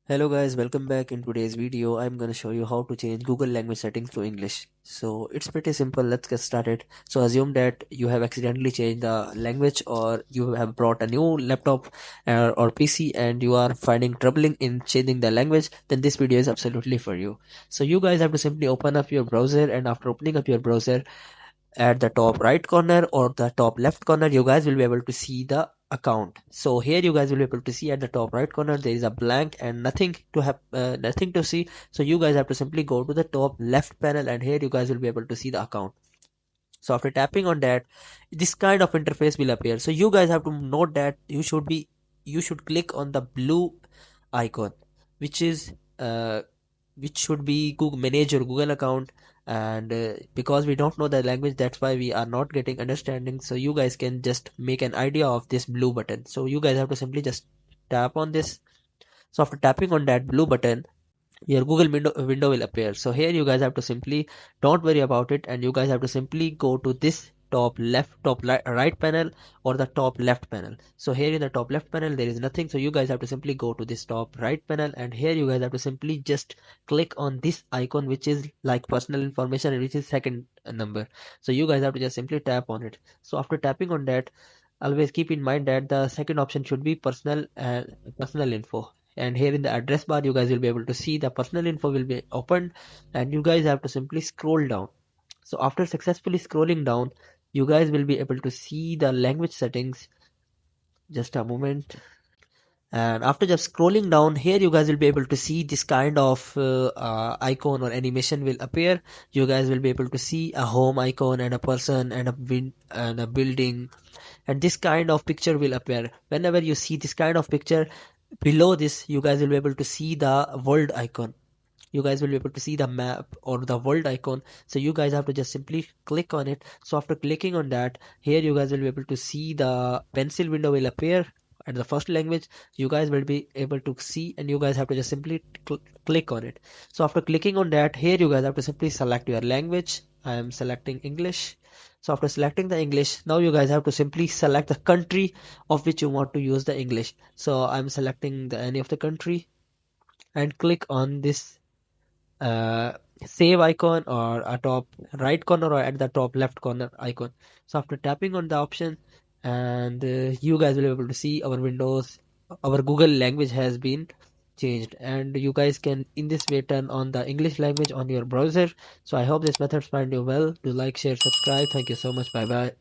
Hello guys, welcome back. In today's video I'm gonna show you how to change Google language settings to English. So it's pretty simple. Let's get started. So assume that you have accidentally changed the language, or you have brought a new laptop or PC and you are finding troubling in changing the language. Then this video is absolutely for you. So you guys have to simply open up your browser, and after opening up your browser, at the top right corner or the top left corner, you guys will be able to see the account. So here you guys will be able to see at the top right corner there is a blank and nothing to have, nothing to see. So you guys have to simply go to the top left panel, and here you guys will be able to see the account. So after tapping on that, this kind of interface will appear. So you guys have to note that you should click on the blue icon, which is which should be Google, manage your Google account. And because we don't know the language, that's why we are not getting understanding. So you guys can just make an idea of this blue button. So you guys have to simply just tap on this. So after tapping on that blue button, your Google window will appear. So here you guys have to simply don't worry about it, and you guys have to simply go to this right panel or the top left panel. So here in the top left panel there is nothing, so you guys have to simply go to this top right panel, and here you guys have to simply just click on this icon, which is like personal information and which is second number. So you guys have to just simply tap on it. So after tapping on that, always keep in mind that the second option should be personal and personal info. And here in the address bar you guys will be able to see the personal info will be opened, and you guys have to simply scroll down. So after successfully scrolling down, you guys will be able to see the language settings. Just a moment. And after just scrolling down, here you guys will be able to see this kind of icon or animation will appear. You guys will be able to see a home icon and a person and a building, and this kind of picture will appear. Whenever you see this kind of picture, below this you guys will be able to see the world icon. You guys will be able to see the map or the world icon. So you guys have to just simply click on it. So after clicking on that, here you guys will be able to see the pencil window will appear at the first language. You guys will be able to see, and you guys have to just simply click on it. So after clicking on that, here you guys have to simply select your language. I am selecting English. So after selecting the English, now you guys have to simply select the country of which you want to use the English. So I'm selecting any of the country, and click on this uh, save icon or a top right corner or at the top left corner icon. So after tapping on the option, and you guys will be able to see our Google language has been changed, and you guys can in this way turn on the English language on your browser. So I hope this method find you well. Do like, share, subscribe. Thank you so much. Bye bye.